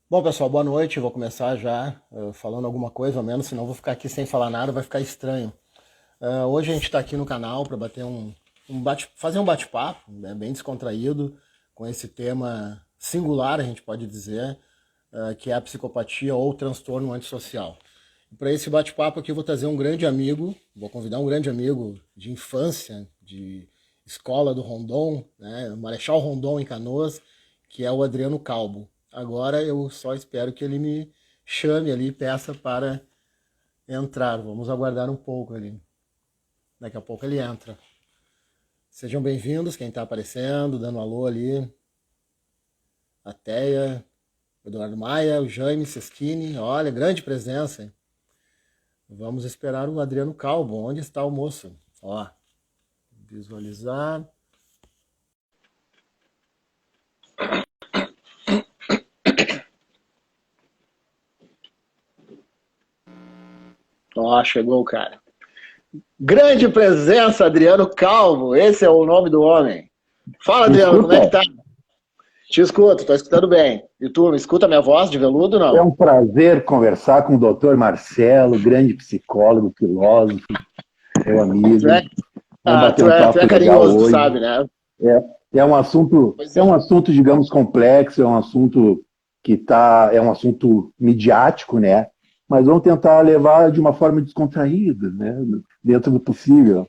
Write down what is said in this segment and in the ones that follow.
Bom, pessoal, boa noite. Vou começar já falando alguma coisa, ao menos, senão vou ficar aqui sem falar nada, vai ficar estranho. Hoje a gente está aqui no canal para bater fazer um bate-papo, né, bem descontraído, com esse tema singular, a gente pode dizer, que é a psicopatia ou transtorno antissocial. Para esse bate-papo aqui eu vou trazer um grande amigo, vou convidar um grande amigo de infância, de escola do Rondon, né, Marechal Rondon em Canoas, que é o Adriano Calbo. Agora eu só espero que ele me chame ali e peça para entrar. Vamos aguardar um pouco ali. Daqui a pouco ele entra. Sejam bem-vindos, quem está aparecendo, dando um alô ali. A Teia, o Eduardo Maia, o Jaime Seschini. Olha, grande presença, hein? Vamos esperar o Adriano Calbo. Onde está o moço? Ó, visualizar. Ó, chegou o cara. Grande presença, Adriano Calvo. Esse é o nome do homem. Fala, Me Adriano, como é que escuta? tá? Te escuto, tô escutando bem. E tu, me escuta minha voz de veludo, É não? um prazer conversar com o doutor Marcelo, grande psicólogo, filósofo, meu Tu amigo. é, Vamos bater um tu é papo legal carinhoso, tu hoje. sabe, né? Pois É é. um assunto, digamos, complexo, é um assunto é um assunto midiático, né? Mas vamos tentar levar de uma forma descontraída, né? Dentro do possível.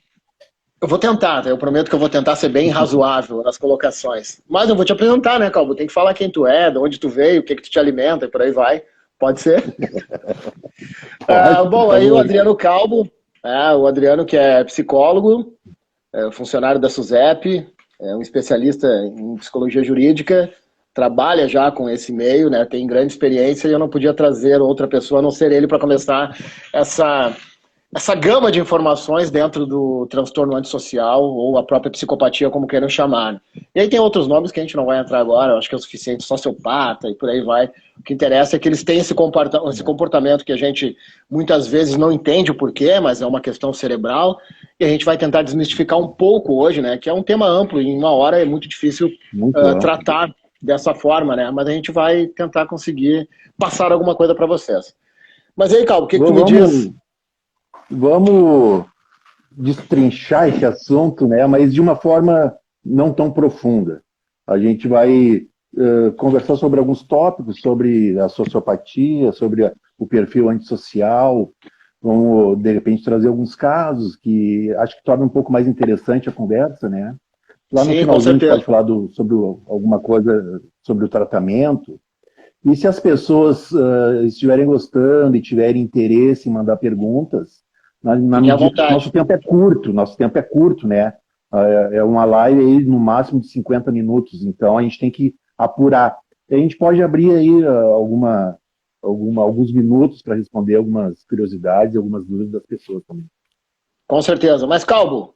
Eu vou tentar, tá? Eu prometo que eu vou tentar ser bem razoável nas colocações. Mas eu vou te apresentar, né, Calvo? Tem que falar quem tu é, de onde tu veio, o que que tu te alimenta e por aí vai. Pode ser? Pode, por Bom, aí o favor. Adriano Calvo, o Adriano que é psicólogo, funcionário da SUSEP, é um especialista em psicologia jurídica, trabalha já com esse meio, né, tem grande experiência e eu não podia trazer outra pessoa a não ser ele para começar essa, essa gama de informações dentro do transtorno antissocial ou a própria psicopatia, como queiram chamar. E aí tem outros nomes que a gente não vai entrar agora, eu acho que é o suficiente, sociopata e por aí vai. O que interessa é que eles têm esse comportamento que a gente muitas vezes não entende o porquê, mas é uma questão cerebral, e a gente vai tentar desmistificar um pouco hoje, né, que é um tema amplo e em uma hora é muito difícil Muito amplo. tratar dessa forma, né, mas a gente vai tentar conseguir passar alguma coisa para vocês. Mas aí, Calvo, o que que tu me diz? Vamos, vamos destrinchar esse assunto, né? Mas de uma forma não tão profunda. A gente vai conversar sobre alguns tópicos, sobre a sociopatia, sobre o perfil antissocial. Vamos, de repente, trazer alguns casos que acho que torna um pouco mais interessante a conversa, né? Lá no Sim, com finalzinho a gente pode certeza. falar sobre alguma coisa sobre o tratamento. E se as pessoas estiverem gostando e tiverem interesse em mandar perguntas, na Fiquem à medida. vontade. Nosso tempo é curto, né? É uma live aí no máximo de 50 minutos, então a gente tem que apurar. E a gente pode abrir aí alguns minutos para responder algumas curiosidades e algumas dúvidas das pessoas também. Com certeza. Mas, Calvo,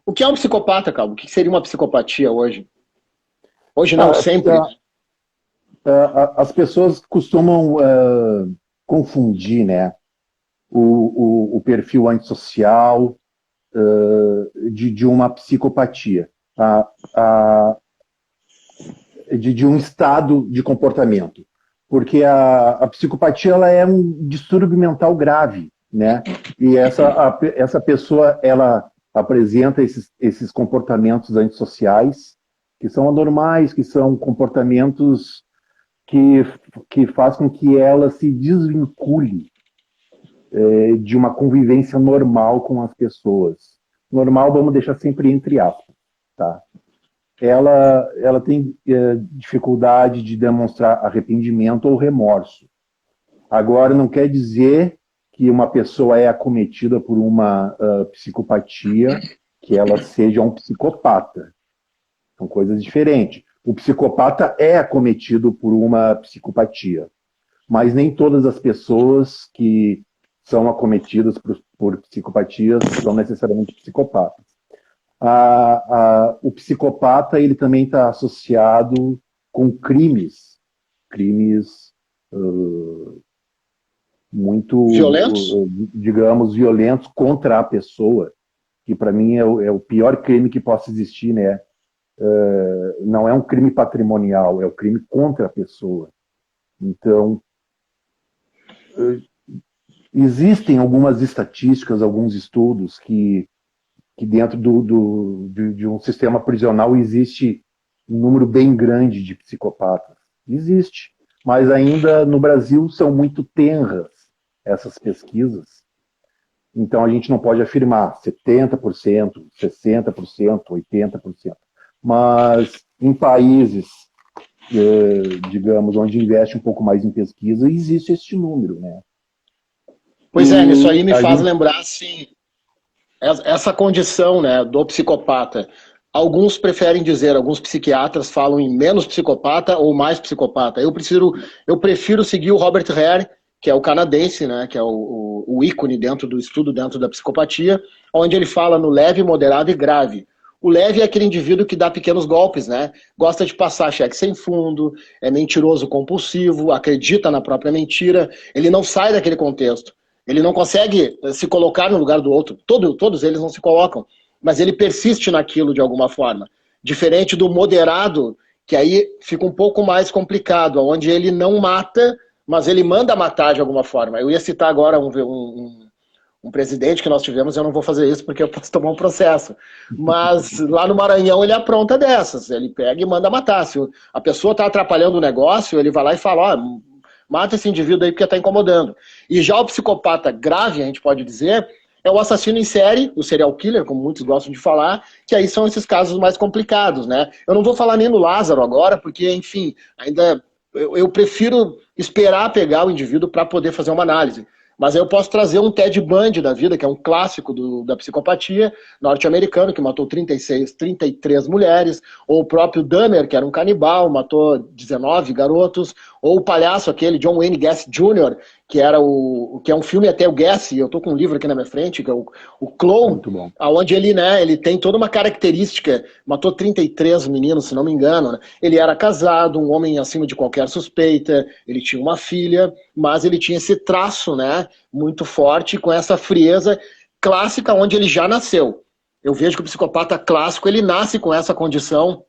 o que é um psicopata, Calvo? O que seria uma psicopatia hoje? Hoje não, Ah, sempre, né? as pessoas costumam confundir, né, o perfil antissocial de uma psicopatia, a, a, de um estado de comportamento. Porque a psicopatia ela é um distúrbio mental grave, né? E essa pessoa ela apresenta esses comportamentos antissociais que são anormais, que são comportamentos que, que faz com que ela se desvincule de uma convivência normal com as pessoas. Normal, vamos deixar sempre entre aspas, tá? Ela tem dificuldade de demonstrar arrependimento ou remorso. Agora, não quer dizer que uma pessoa é acometida por uma psicopatia, que ela seja um psicopata. São coisas diferentes. O psicopata é acometido por uma psicopatia, mas nem todas as pessoas que são acometidas por psicopatias são necessariamente psicopatas. O psicopata ele também está associado com crimes uh, muito, Violentos? digamos, violentos contra a pessoa, que para mim é o pior crime que possa existir, né? Não é um crime patrimonial, é o crime contra a pessoa. Então, existem algumas estatísticas, alguns estudos que dentro de um sistema prisional existe um número bem grande de psicopatas. Existe. Mas ainda no Brasil são muito tenras essas pesquisas. Então a gente não pode afirmar 70%, 60%, 80%. Mas em países, digamos, onde investe um pouco mais em pesquisa, existe este número, né? Pois é, isso E aí me a faz gente, lembrar, assim, essa condição, né, do psicopata. Alguns preferem dizer, alguns psiquiatras falam em menos psicopata ou mais psicopata. Eu prefiro seguir o Robert Hare, que é o canadense, né, que é o ícone dentro do estudo, dentro da psicopatia, onde ele fala no leve, moderado e grave. O leve é aquele indivíduo que dá pequenos golpes, né? Gosta de passar cheque sem fundo, é mentiroso compulsivo, acredita na própria mentira, ele não sai daquele contexto. Ele não consegue se colocar no lugar do outro. Todos eles não se colocam. Mas ele persiste naquilo de alguma forma. Diferente do moderado, que aí fica um pouco mais complicado, onde ele não mata, mas ele manda matar de alguma forma. Eu ia citar agora um presidente que nós tivemos, eu não vou fazer isso porque eu posso tomar um processo. Mas lá no Maranhão ele apronta dessas. Ele pega e manda matar. Se a pessoa está atrapalhando o negócio, ele vai lá e fala, ó, mata esse indivíduo aí porque está incomodando. E já o psicopata grave, a gente pode dizer, é o assassino em série, o serial killer, como muitos gostam de falar, que aí são esses casos mais complicados, né? Eu não vou falar nem no Lázaro agora, porque, enfim, ainda eu prefiro esperar pegar o indivíduo para poder fazer uma análise. Mas aí eu posso trazer um Ted Bundy da vida, que é um clássico da psicopatia norte-americano, que matou 33 mulheres, ou o próprio Dahmer, que era um canibal, matou 19 garotos, ou o palhaço aquele, John Wayne Gacy Jr., que é um filme até o Gacy, eu tô com um livro aqui na minha frente, que é o Clone, muito bom. onde ele, né, ele tem toda uma característica, matou 33 meninos, se não me engano, né? Ele era casado, um homem acima de qualquer suspeita, ele tinha uma filha, mas ele tinha esse traço, né, muito forte, com essa frieza clássica onde ele já nasceu. Eu vejo que o psicopata clássico, ele nasce com essa condição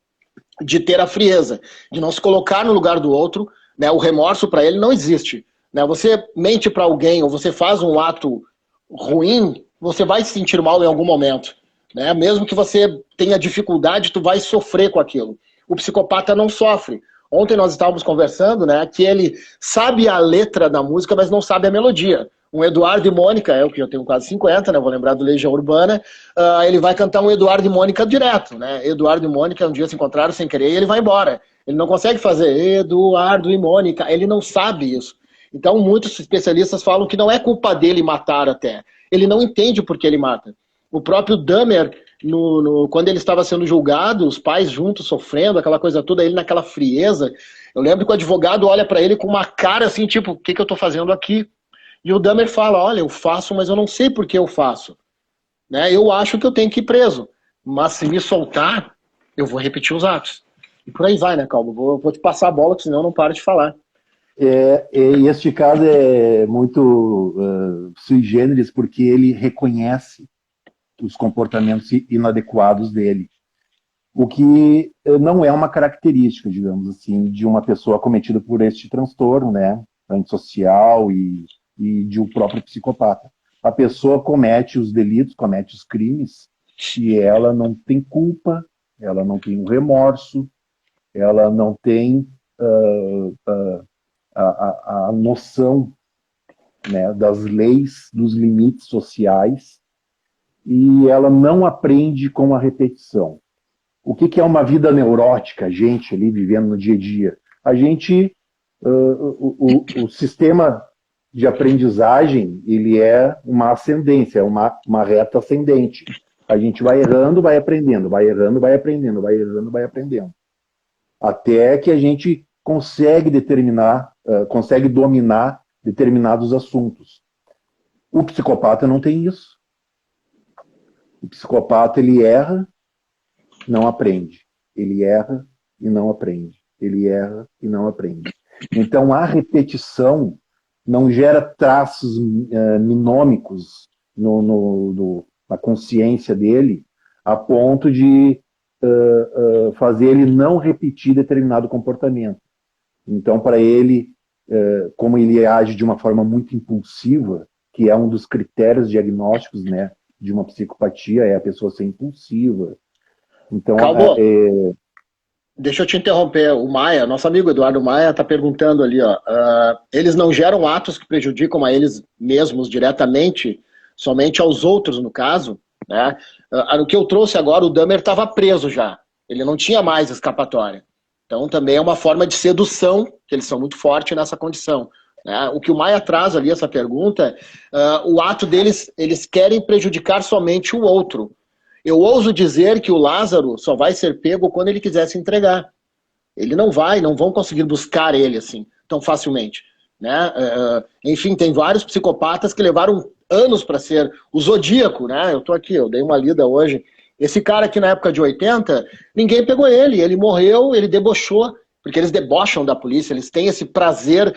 de ter a frieza, de não se colocar no lugar do outro, né? O remorso para ele não existe, né? Você mente para alguém ou você faz um ato ruim, você vai se sentir mal em algum momento, né? Mesmo que você tenha dificuldade, tu vai sofrer com aquilo. O psicopata não sofre. Ontem nós estávamos conversando, né, que ele sabe a letra da música, mas não sabe a melodia. Um Eduardo e Mônica, eu que já tenho quase 50, né, vou lembrar do Legião Urbana, ele vai cantar um Eduardo e Mônica direto, né? Eduardo e Mônica um dia se encontraram sem querer e ele vai embora. Ele não consegue fazer Eduardo e Mônica, ele não sabe isso. Então muitos especialistas falam que não é culpa dele matar até. Ele não entende por que ele mata. O próprio Dahmer, quando ele estava sendo julgado, os pais juntos sofrendo, aquela coisa toda, ele naquela frieza. Eu lembro que o advogado olha para ele com uma cara assim, tipo, o que eu estou fazendo aqui? E o Dahmer fala, olha, eu faço, mas eu não sei por que eu faço. Né? Eu acho que eu tenho que ir preso, mas se me soltar, eu vou repetir os atos. E por aí vai, né, Calvo? Vou te passar a bola, senão eu não paro de falar. E este caso é muito sui generis, porque ele reconhece os comportamentos inadequados dele. O que não é uma característica, digamos assim, de uma pessoa acometida por este transtorno, né, antissocial e de um próprio psicopata. A pessoa comete os delitos, comete os crimes, e ela não tem culpa, ela não tem um remorso, ela não tem a noção, né, das leis, dos limites sociais, e ela não aprende com a repetição. O que é uma vida neurótica, a gente ali vivendo no dia a dia? A gente, o sistema de aprendizagem, ele é uma ascendência, é uma reta ascendente. A gente vai errando, vai aprendendo, vai errando, vai aprendendo, vai errando, vai aprendendo. Até que a gente consegue consegue dominar determinados assuntos. O psicopata não tem isso. O psicopata, ele erra, não aprende. Ele erra e não aprende. Ele erra e não aprende. Então, a repetição não gera traços minômicos na consciência dele, a ponto de fazer ele não repetir determinado comportamento. Então, para ele, como ele age de uma forma muito impulsiva, que é um dos critérios diagnósticos, né, de uma psicopatia, é a pessoa ser impulsiva. Então, Calvo, deixa eu te interromper. O Maia, nosso amigo Eduardo Maia, está perguntando ali, ó, eles não geram atos que prejudicam a eles mesmos diretamente, somente aos outros, no caso, né? No que eu trouxe agora, o Dahmer estava preso já. Ele não tinha mais escapatória. Então também é uma forma de sedução, que eles são muito fortes nessa condição, né? O que o Maia traz ali, essa pergunta, o ato deles, eles querem prejudicar somente o outro. Eu ouso dizer que o Lázaro só vai ser pego quando ele quiser se entregar. Ele não vão conseguir buscar ele assim, tão facilmente, né? Enfim, tem vários psicopatas que levaram anos para ser o Zodíaco, né? Eu dei uma lida hoje. Esse cara aqui na época de 80, ninguém pegou ele morreu, ele debochou, porque eles debocham da polícia, eles têm esse prazer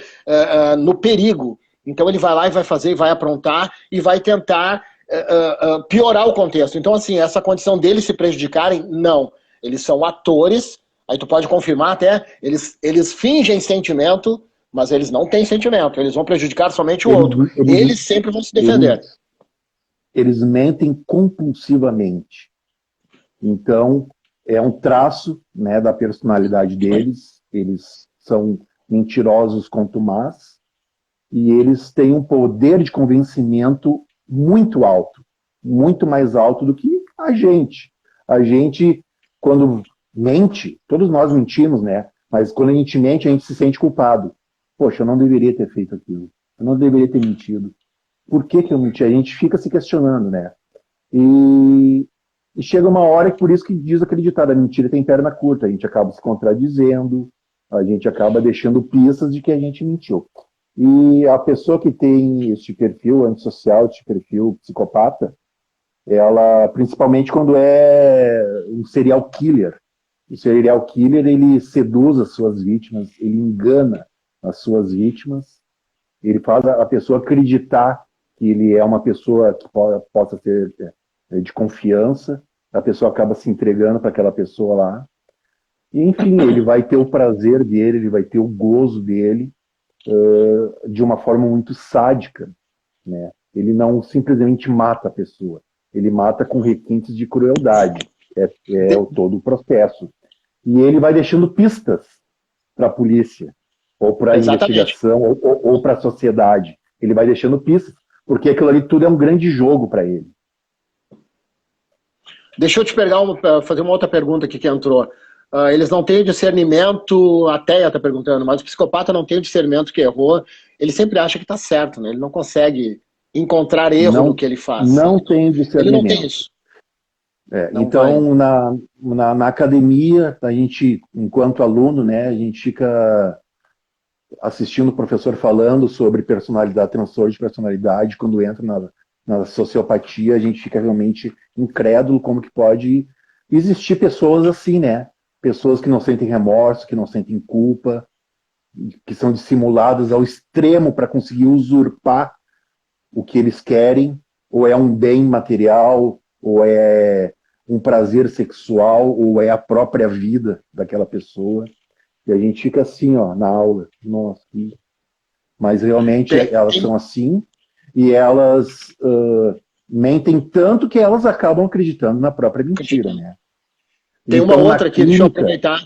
no perigo. Então ele vai lá e vai fazer, e vai aprontar, e vai tentar piorar o contexto. Então, assim, essa condição deles se prejudicarem, não. Eles são atores, aí tu pode confirmar até, eles fingem sentimento, mas eles não têm sentimento, eles vão prejudicar somente o outro. Eles sempre vão se defender. Eles mentem compulsivamente. Então, é um traço, né, da personalidade deles. Eles são mentirosos contumaz e eles têm um poder de convencimento muito alto, muito mais alto do que a gente. A gente, quando mente, todos nós mentimos, né? Mas quando a gente mente, a gente se sente culpado. Poxa, eu não deveria ter feito aquilo. Eu não deveria ter mentido. Por que eu menti? A gente fica se questionando, né? E chega uma hora que, por isso que diz aquele ditado, a mentira tem perna curta. A gente acaba se contradizendo, a gente acaba deixando pistas de que a gente mentiu. E a pessoa que tem este perfil antissocial, este perfil psicopata, ela, principalmente quando é um serial killer, o serial killer, ele seduz as suas vítimas, ele engana as suas vítimas, ele faz a pessoa acreditar que ele é uma pessoa que possa ser de confiança, a pessoa acaba se entregando para aquela pessoa lá, e enfim, ele vai ter o prazer dele, ele vai ter o gozo dele, de uma forma muito sádica, né? Ele não simplesmente mata a pessoa, ele mata com requintes de crueldade, todo o processo. E ele vai deixando pistas para a polícia, ou para a investigação, ou para a sociedade. Ele vai deixando pistas, porque aquilo ali tudo é um grande jogo para ele. Deixa eu te fazer uma outra pergunta aqui que entrou. Eles não têm o discernimento, a Teia está perguntando, mas o psicopata não tem o discernimento que errou, ele sempre acha que está certo, né? Ele não consegue encontrar erro no que ele faz. Não tem discernimento. Ele não tem isso. Então, na academia, a gente, enquanto aluno, né, a gente fica assistindo o professor falando sobre personalidade, transtorno de personalidade, quando entra na sociopatia, a gente fica realmente incrédulo como que pode existir pessoas assim, né? Pessoas que não sentem remorso, que não sentem culpa, que são dissimuladas ao extremo para conseguir usurpar o que eles querem, ou é um bem material, ou é um prazer sexual, ou é a própria vida daquela pessoa. E a gente fica assim, ó, na aula. Nossa, mas realmente elas são assim, e elas mentem tanto que elas acabam acreditando na própria mentira, né? Tem uma outra aqui, deixa eu aproveitar.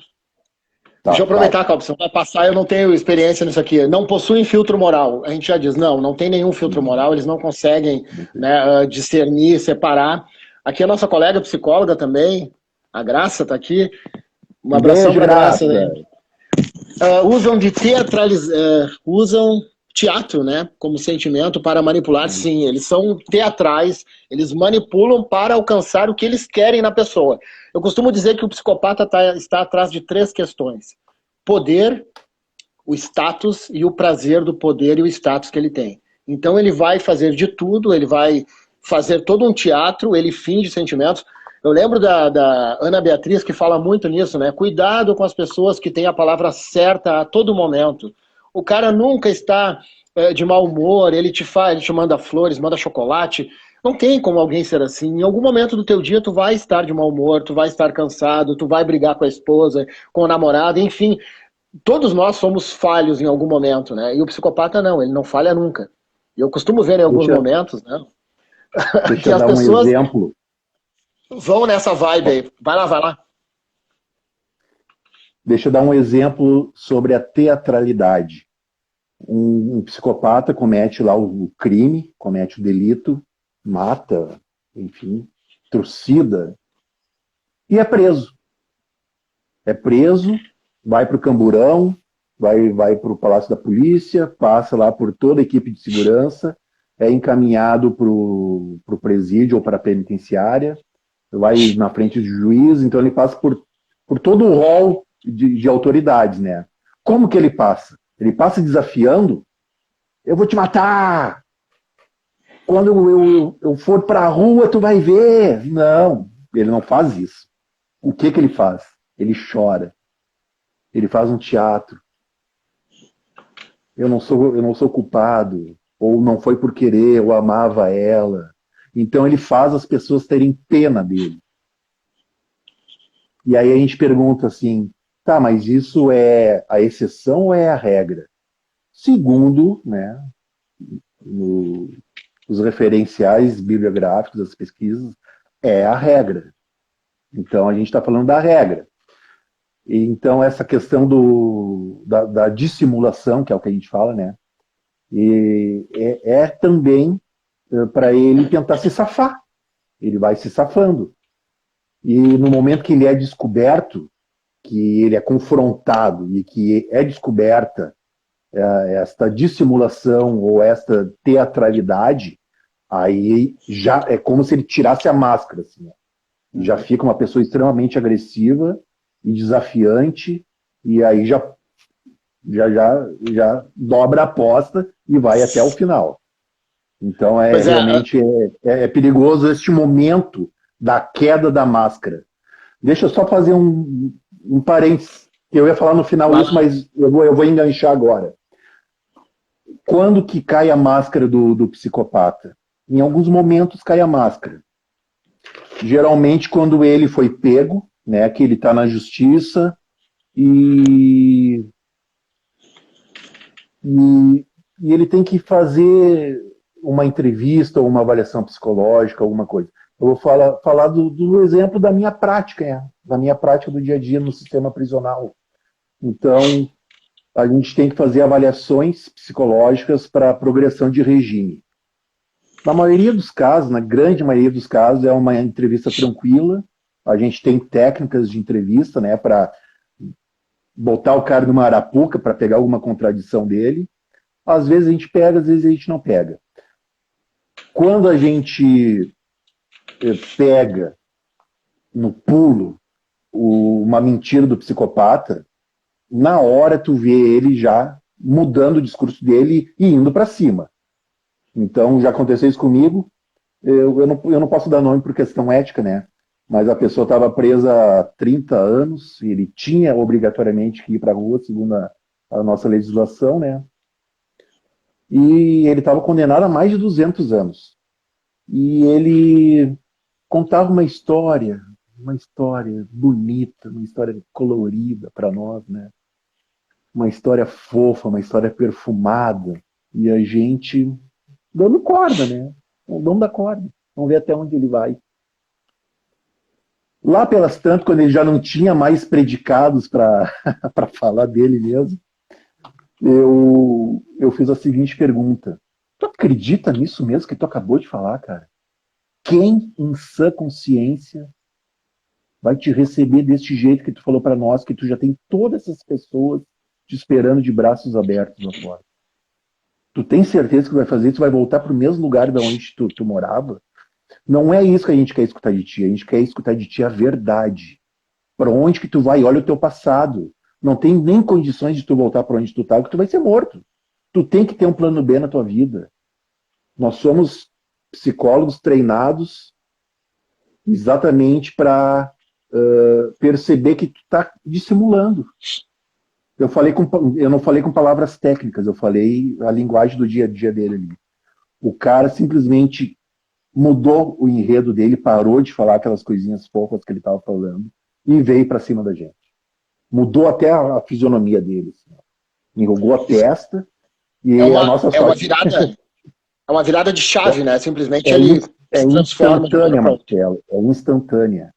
Deixa eu aproveitar, Calvo, você vai passar, eu não tenho experiência nisso aqui. Não possuem filtro moral. A gente já diz, não tem nenhum filtro moral, eles não conseguem, né, discernir, separar. Aqui a nossa colega psicóloga também, a Graça está aqui. Um abração para a Graça. Né? Usam teatro, né, como sentimento para manipular, sim. Eles são teatrais, eles manipulam para alcançar o que eles querem na pessoa. Eu costumo dizer que o psicopata está atrás de 3 questões: poder, o status e o prazer do poder e o status que ele tem. Então ele vai fazer de tudo, ele vai fazer todo um teatro, ele finge sentimentos. Eu lembro da Ana Beatriz, que fala muito nisso, né? Cuidado com as pessoas que têm a palavra certa a todo momento. O cara nunca está de mau humor, ele te manda flores, manda chocolate. Não tem como alguém ser assim. Em algum momento do teu dia tu vai estar de mau humor, tu vai estar cansado, tu vai brigar com a esposa, com o namorado, enfim. Todos nós somos falhos em algum momento, né? E o psicopata não, ele não falha nunca. Eu costumo ver em alguns Deixa, momentos, né, deixa que eu as dar um pessoas exemplo. vão nessa vibe aí. Vai lá, vai lá. Deixa eu dar um exemplo sobre a teatralidade. Um psicopata comete lá o crime, comete o delito, mata, enfim, trucida, e é preso. É preso, vai para o camburão, vai para o Palácio da Polícia, passa lá por toda a equipe de segurança, é encaminhado para o presídio ou para a penitenciária, vai na frente do juiz, então ele passa por todo o rol de autoridades, né? Como que ele passa? Ele passa desafiando, eu vou te matar! Quando eu for para a rua, tu vai ver! Não, ele não faz isso. O que ele faz? Ele chora. Ele faz um teatro. Eu não sou culpado, ou não foi por querer, eu amava ela. Então ele faz as pessoas terem pena dele. E aí a gente pergunta assim, tá, mas isso é a exceção ou é a regra? Segundo, né, os referenciais bibliográficos, as pesquisas, é a regra. Então a gente está falando da regra. E, então essa questão da dissimulação, que é o que a gente fala, né, e é também para ele tentar se safar. Ele vai se safando. E no momento que ele é descoberto, que ele é confrontado e que é descoberta esta dissimulação ou esta teatralidade, aí já é como se ele tirasse a máscara, assim, né? Já fica uma pessoa extremamente agressiva e desafiante, e aí já dobra a aposta e vai até o final. Então Pois é, realmente é perigoso este momento da queda da máscara. Deixa eu só fazer um parênteses, que eu ia falar no final vai isso, lá. mas eu vou enganchar agora. Quando que cai a máscara do psicopata? Em alguns momentos cai a máscara. Geralmente quando ele foi pego, né, que ele está na justiça e, e, e ele tem que fazer uma entrevista ou uma avaliação psicológica, alguma coisa. Eu vou falar do exemplo da minha prática, da minha prática do dia a dia no sistema prisional. Então, a gente tem que fazer avaliações psicológicas para progressão de regime. Na maioria dos casos, na grande maioria dos casos, é uma entrevista tranquila. A gente tem técnicas de entrevista, né, para botar o cara numa arapuca para pegar alguma contradição dele. Às vezes a gente pega, às vezes a gente não pega. Quando a gente pega no pulo uma mentira do psicopata, na hora tu vê ele já mudando o discurso dele e indo para cima. Então já aconteceu isso comigo. Eu não posso dar nome por questão ética, né? Mas a pessoa estava presa há 30 anos e ele tinha obrigatoriamente que ir para a rua, segundo a nossa legislação, né? E ele estava condenado a mais de 200 anos. E ele contava uma história bonita, uma história colorida para nós, né? Uma história fofa, uma história perfumada. E a gente dando corda, né? O dono da corda. Vamos ver até onde ele vai. Lá pelas tantas, quando ele já não tinha mais predicados para falar dele mesmo, eu fiz a seguinte pergunta. Tu acredita nisso mesmo que tu acabou de falar, cara? Quem em sã consciência vai te receber desse jeito que tu falou para nós, que tu já tem todas essas pessoas te esperando de braços abertos lá fora? Tu tem certeza que vai fazer isso? Vai voltar para o mesmo lugar de onde tu morava? Não é isso que a gente quer escutar de ti. A gente quer escutar de ti a verdade. Para onde que tu vai? Olha o teu passado. Não tem nem condições de tu voltar para onde tu tá, porque tu vai ser morto. Tu tem que ter um plano B na tua vida. Nós somos psicólogos treinados exatamente para perceber que tu tá dissimulando. eu não falei com palavras técnicas, eu falei a linguagem do dia a dia dele ali. O cara simplesmente mudou o enredo dele, parou de falar aquelas coisinhas fofas que ele estava falando e veio para cima da gente. Mudou até a fisionomia dele. Assim. Enrugou a testa e a nossa sorte... É uma virada de chave, né? Simplesmente É, ele é se transforma de uma hora instantânea, pra outra. Marcelo. É instantânea.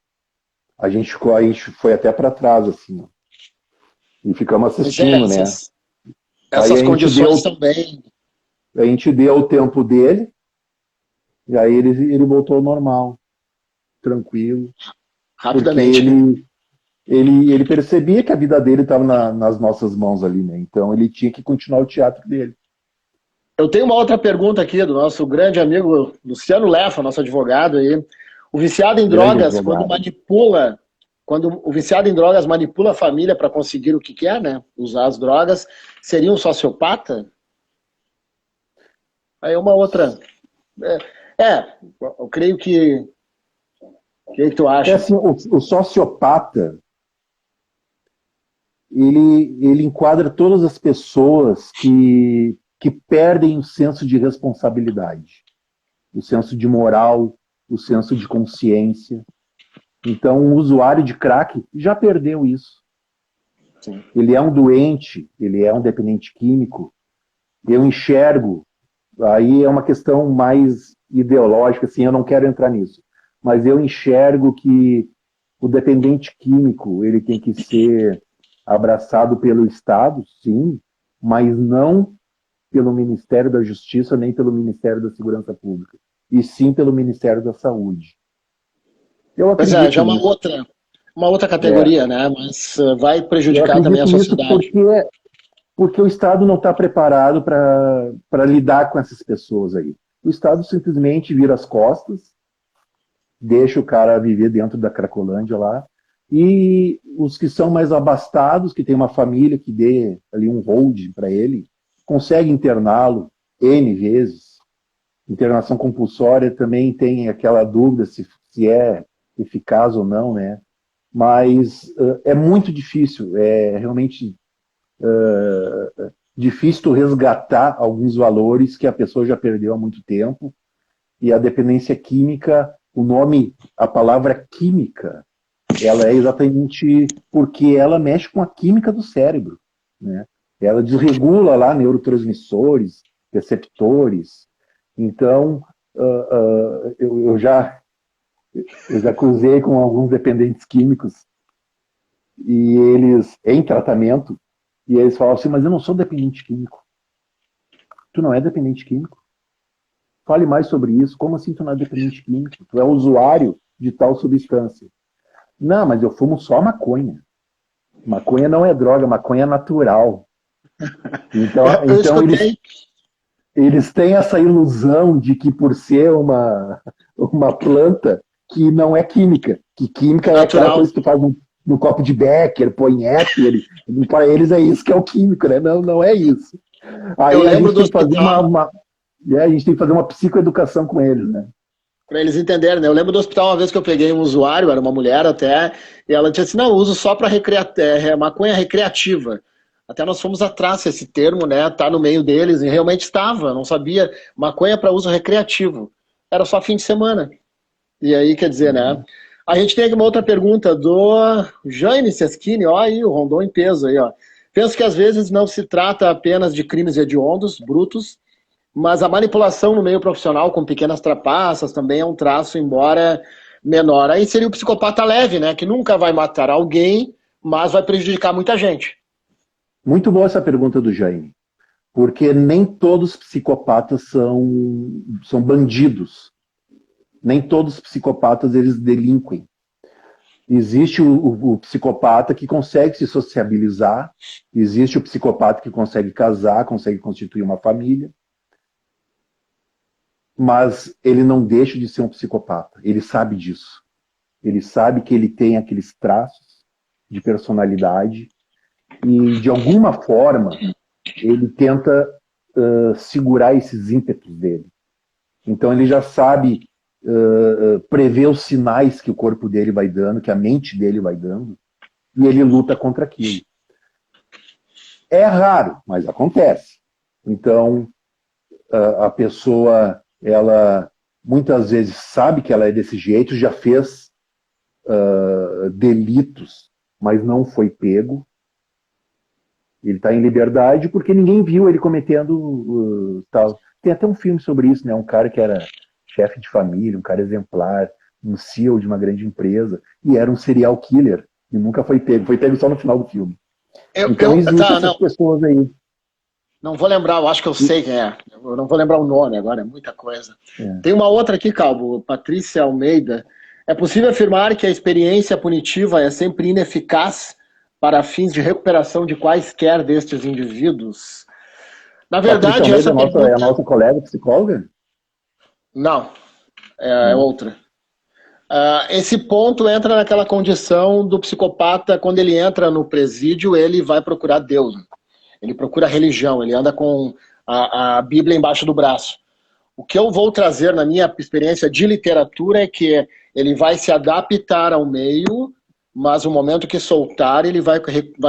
A gente foi até para trás, assim. Ó, e ficamos Pois é, assistindo, né? Aí essas condições também. a gente deu o tempo dele, e aí ele voltou ao normal, tranquilo, porque Rapidamente, né? ele percebia que a vida dele estava nas nossas mãos ali, né? Então ele tinha que continuar o teatro dele. Eu tenho uma outra pergunta aqui do nosso grande amigo Luciano Lefa, nosso advogado aí. O viciado em Grande drogas, advogado. quando o viciado em drogas manipula a família para conseguir o que quer, né? Usar as drogas, seria um sociopata? Aí uma outra. Eu creio que. O que tu É acha? assim, o sociopata, ele enquadra todas as pessoas que perdem o senso de responsabilidade, o senso de moral, o senso de consciência. Então, um usuário de crack já perdeu isso. Sim. Ele é um doente, ele é um dependente químico. Eu enxergo, aí é uma questão mais ideológica, assim, eu não quero entrar nisso, mas eu enxergo que o dependente químico ele tem que ser abraçado pelo Estado, sim, mas não pelo Ministério da Justiça nem pelo Ministério da Segurança Pública, e sim pelo Ministério da Saúde. Eu Pois é, já acredito é nisso. uma outra É, categoria, né? Mas vai eu prejudicar também a acredito nisso sociedade. porque o Estado não está preparado para lidar com essas pessoas aí. O Estado simplesmente vira as costas, deixa o cara viver dentro da Cracolândia lá, e os que são mais abastados, que tem uma família que dê ali um hold para ele, consegue interná-lo N vezes. Internação compulsória também tem aquela dúvida se é eficaz ou não, né? Mas é muito difícil, é realmente difícil tu resgatar alguns valores que a pessoa já perdeu há muito tempo. E a dependência química, o nome, a palavra química, ela é exatamente porque ela mexe com a química do cérebro, né? Ela desregula lá neurotransmissores, receptores. Então, eu já cruzei com alguns dependentes químicos e eles, em tratamento, e eles falam assim, mas eu não sou dependente químico. Tu não é dependente químico? Fale mais sobre isso. Como assim tu não é dependente químico? Tu é usuário de tal substância. Não, mas eu fumo só maconha. Maconha não é droga, maconha é natural. Eu Então escutei. eles têm essa ilusão de que por ser uma planta que não é química, que química é aquela Natural. coisa que tu faz no copo de Becker, põe éter, para eles é isso que é o químico, né? Não, não é isso. Eu Aí a lembro gente do tem que fazer hospital, a gente tem que fazer uma psicoeducação com eles, né? para eles entenderem, né? Eu lembro do hospital uma vez que eu peguei um usuário, era uma mulher até, e ela disse assim, não, eu uso só para maconha recreativa. Até nós fomos atrás desse termo, né? Tá no meio deles, e realmente estava, não sabia. Maconha para uso recreativo. Era só fim de semana. E aí, quer dizer, né? A gente tem aqui uma outra pergunta do Jaime Seschini, ó, aí, o Rondon em peso aí, ó. Penso que às vezes não se trata apenas de crimes hediondos, brutos, mas a manipulação no meio profissional com pequenas trapaças também é um traço, embora menor. Aí seria o psicopata leve, né? Que nunca vai matar alguém, mas vai prejudicar muita gente. Muito boa essa pergunta do Jaime, porque nem todos os psicopatas são bandidos. Nem todos os psicopatas eles delinquem. Existe o psicopata que consegue se sociabilizar, existe o psicopata que consegue casar, consegue constituir uma família, mas ele não deixa de ser um psicopata. Ele sabe disso. Ele sabe que ele tem aqueles traços de personalidade e, de alguma forma, ele tenta segurar esses ímpetos dele. Então ele já sabe prever os sinais que o corpo dele vai dando, que a mente dele vai dando, e ele luta contra aquilo. É raro, mas acontece. Então, a pessoa, ela muitas vezes sabe que ela é desse jeito, já fez delitos, mas não foi pego. Ele está em liberdade porque ninguém viu ele cometendo tal. Tem até um filme sobre isso, né? Um cara que era chefe de família, um cara exemplar, um CEO de uma grande empresa, e era um serial killer, e nunca foi pego. Foi pego só no final do filme. Então existem essas pessoas aí. Não vou lembrar, eu acho que eu sei quem é. Eu não vou lembrar o nome agora, é muita coisa. Tem uma outra aqui, Calvo, Patrícia Almeida. É possível afirmar que a experiência punitiva é sempre ineficaz para fins de recuperação de quaisquer destes indivíduos? Na verdade, Patrícia essa Almeida pergunta... é a nossa colega psicóloga? Não, é outra. Esse ponto entra naquela condição do psicopata, quando ele entra no presídio, ele vai procurar Deus. Ele procura religião, ele anda com a Bíblia embaixo do braço. O que eu vou trazer na minha experiência de literatura é que ele vai se adaptar ao meio, mas no momento que soltar, ele vai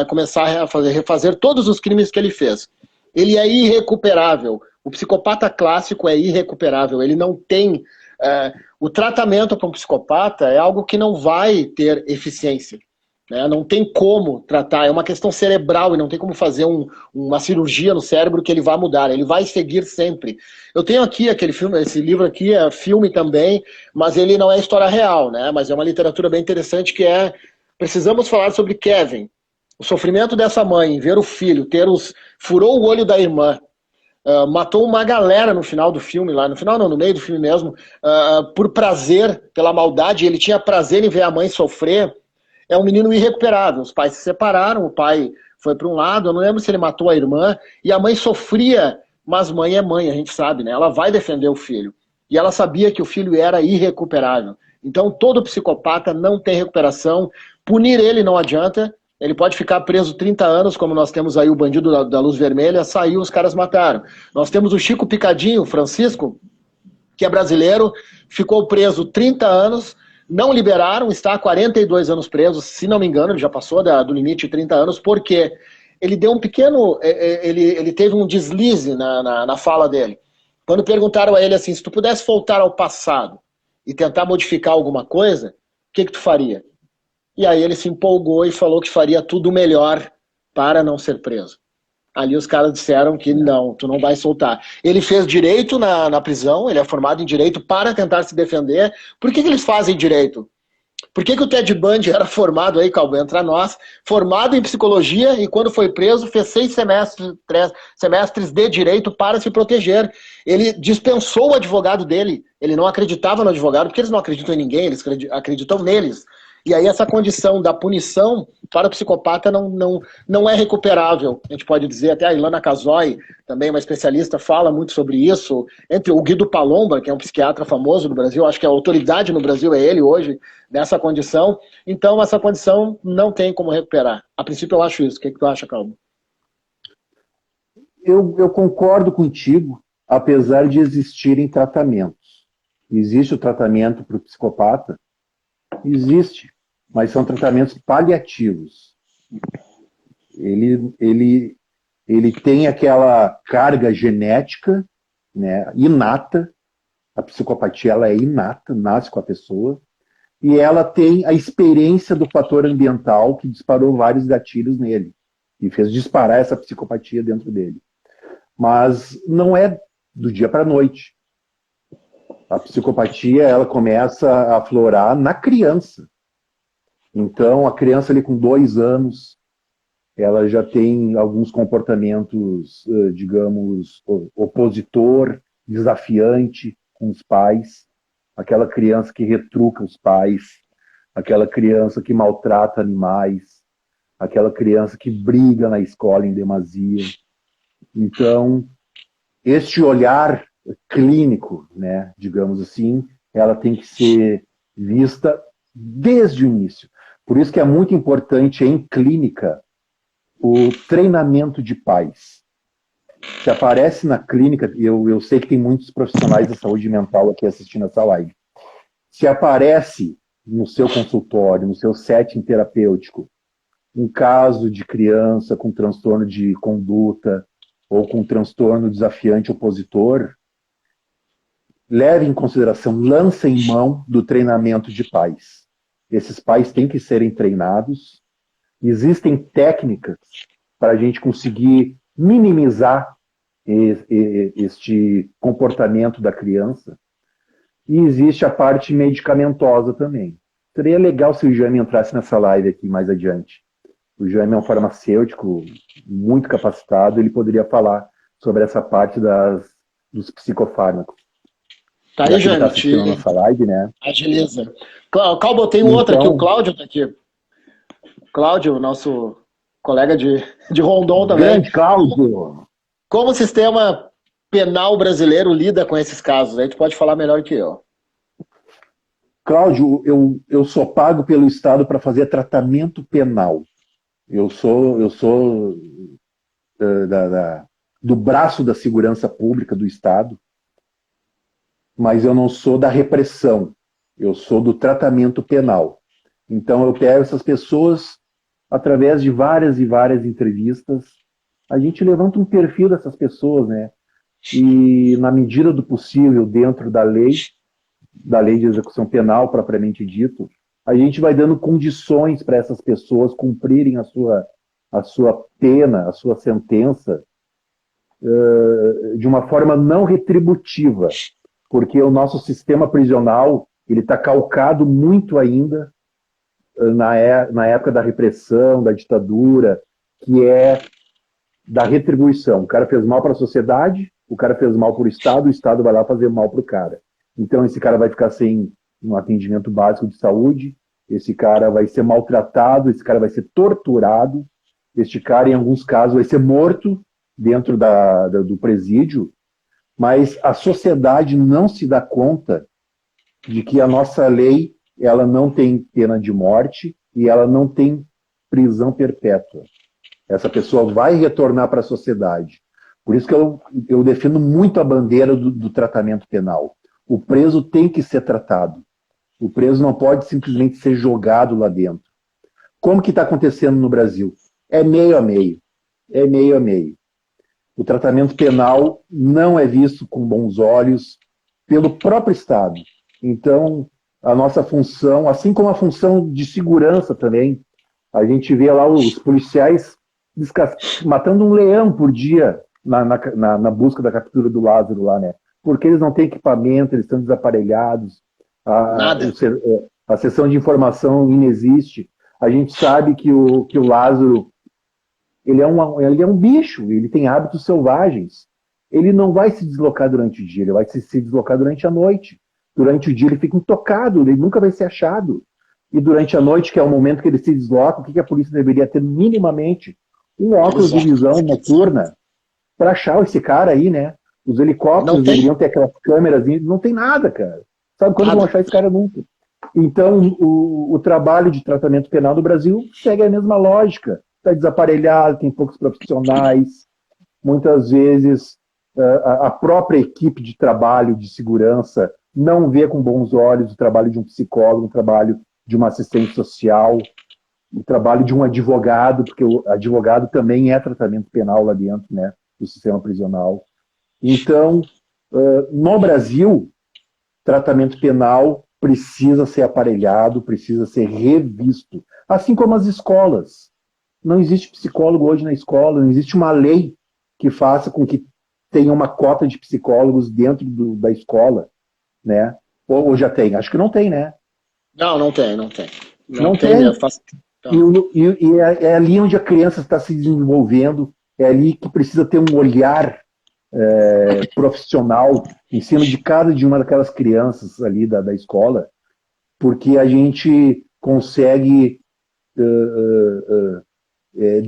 começar a refazer todos os crimes que ele fez. Ele é irrecuperável. O psicopata clássico é irrecuperável. Ele não tem... o tratamento para um psicopata é algo que não vai ter eficiência. Não tem como tratar, é uma questão cerebral e não tem como fazer uma cirurgia no cérebro que ele vai mudar, ele vai seguir sempre. Eu tenho aqui aquele filme, esse livro aqui é filme também, mas ele não é história real, né? Mas é uma literatura bem interessante que é, precisamos falar sobre Kevin, o sofrimento dessa mãe, ver o filho, furou o olho da irmã, matou uma galera no final do filme, lá no final não, no meio do filme mesmo, por prazer, pela maldade, ele tinha prazer em ver a mãe sofrer. É um menino irrecuperável. Os pais se separaram, o pai foi para um lado, eu não lembro se ele matou a irmã, e a mãe sofria, mas mãe é mãe, a gente sabe, né? Ela vai defender o filho. E ela sabia que o filho era irrecuperável. Então, todo psicopata não tem recuperação. Punir ele não adianta. Ele pode ficar preso 30 anos, como nós temos aí o bandido da luz vermelha, saiu, os caras mataram. Nós temos o Chico Picadinho, Francisco, que é brasileiro, ficou preso 30 anos, não liberaram, está há 42 anos preso, se não me engano, ele já passou do limite de 30 anos, porque ele deu um pequeno... Ele teve um deslize na fala dele. Quando perguntaram a ele assim, se tu pudesse voltar ao passado e tentar modificar alguma coisa, o que tu faria? E aí ele se empolgou e falou que faria tudo melhor para não ser preso. Ali os caras disseram que não, tu não vai soltar. Ele fez direito na prisão, ele é formado em direito para tentar se defender. Por que eles fazem direito? Por que o Ted Bundy era formado aí, Calvo, entra nós, formado em psicologia e quando foi preso fez 6 semestres de direito para se proteger. Ele dispensou o advogado dele, ele não acreditava no advogado, porque eles não acreditam em ninguém, eles acreditam neles. E aí essa condição da punição para o psicopata não é recuperável. A gente pode dizer, até a Ilana Casoy, também uma especialista, fala muito sobre isso. Entre o Guido Palomba, que é um psiquiatra famoso no Brasil, acho que a autoridade no Brasil é ele hoje, nessa condição. Então essa condição não tem como recuperar. A princípio eu acho isso. O que tu acha, Calvo? Eu concordo contigo, apesar de existirem tratamentos. Existe o tratamento para o psicopata? Existe. Mas são tratamentos paliativos. Ele tem aquela carga genética, né, inata. A psicopatia ela é inata, nasce com a pessoa. E ela tem a experiência do fator ambiental que disparou vários gatilhos nele. E fez disparar essa psicopatia dentro dele. Mas não é do dia para a noite. A psicopatia ela começa a aflorar na criança. Então, a criança ali com 2 anos, ela já tem alguns comportamentos, digamos, opositor, desafiante com os pais. Aquela criança que retruca os pais, aquela criança que maltrata animais, aquela criança que briga na escola em demasia. Então, este olhar clínico, né, digamos assim, ela tem que ser vista desde o início. Por isso que é muito importante em clínica o treinamento de pais. Se aparece na clínica, eu sei que tem muitos profissionais da saúde mental aqui assistindo essa live, se aparece no seu consultório, no seu setting terapêutico, um caso de criança com transtorno de conduta ou com transtorno desafiante opositor, leve em consideração, lance em mão do treinamento de pais. Esses pais têm que serem treinados. Existem técnicas para a gente conseguir minimizar este comportamento da criança. E existe a parte medicamentosa também. Seria legal se o Jaime entrasse nessa live aqui mais adiante. O Jaime é um farmacêutico muito capacitado, ele poderia falar sobre essa parte dos psicofármacos. Tá aí, Jaime. Tá assistindo a nossa live, né? Agiliza. Calbo, tem um outro aqui, o Cláudio está aqui. Cláudio, nosso colega de Rondon também. Grande Cláudio! Como o sistema penal brasileiro lida com esses casos? A gente pode falar melhor que eu. Cláudio, eu sou pago pelo Estado para fazer tratamento penal. Eu sou do braço da segurança pública do Estado, mas eu não sou da repressão. Eu sou do tratamento penal. Então eu pego essas pessoas através de várias e várias entrevistas. A gente levanta um perfil dessas pessoas, né? E na medida do possível, dentro da lei de execução penal propriamente dito, a gente vai dando condições para essas pessoas cumprirem a sua pena, a sua sentença, de uma forma não retributiva, porque o nosso sistema prisional ele está calcado muito ainda na época da repressão, da ditadura, que é da retribuição. O cara fez mal para a sociedade, o cara fez mal para o Estado vai lá fazer mal para o cara. Então esse cara vai ficar sem um atendimento básico de saúde, esse cara vai ser maltratado, esse cara vai ser torturado, este cara, em alguns casos, vai ser morto dentro do presídio, mas a sociedade não se dá conta de que a nossa lei ela não tem pena de morte e ela não tem prisão perpétua. Essa pessoa vai retornar para a sociedade. Por isso que eu defendo muito a bandeira do tratamento penal. O preso tem que ser tratado. O preso não pode simplesmente ser jogado lá dentro. Como que está acontecendo no Brasil? É meio a meio. É meio a meio. O tratamento penal não é visto com bons olhos pelo próprio Estado. Então, a nossa função, assim como a função de segurança também, a gente vê lá os policiais matando um leão por dia na busca da captura do Lázaro lá, né? Porque eles não têm equipamento, eles estão desaparelhados, a seção de informação inexiste. A gente sabe que o Lázaro ele é um bicho, ele tem hábitos selvagens. Ele não vai se deslocar durante o dia, ele vai se deslocar durante a noite. Durante o dia ele fica intocado, ele nunca vai ser achado. E durante a noite, que é o momento que ele se desloca, o que a polícia deveria ter minimamente? Um óculos de visão noturna para achar esse cara aí, né? Os helicópteros deveriam ter aquelas câmeras, não tem nada, cara. Sabe quando vão achar esse cara nunca? Então, o trabalho de tratamento penal do Brasil segue a mesma lógica. Está desaparelhado, tem poucos profissionais. Muitas vezes, a própria equipe de trabalho de segurança não vê com bons olhos o trabalho de um psicólogo, o trabalho de uma assistente social, o trabalho de um advogado, porque o advogado também é tratamento penal lá dentro, né, do sistema prisional. Então, no Brasil, tratamento penal precisa ser aparelhado, precisa ser revisto. Assim como as escolas. Não existe psicólogo hoje na escola, não existe uma lei que faça com que tenha uma cota de psicólogos dentro da escola, né? Ou já tem? Acho que não tem, né? Não tem. Não tem. E é ali onde a criança está se desenvolvendo, é ali que precisa ter um olhar profissional em cima de cada de uma daquelas crianças ali da escola, porque a gente consegue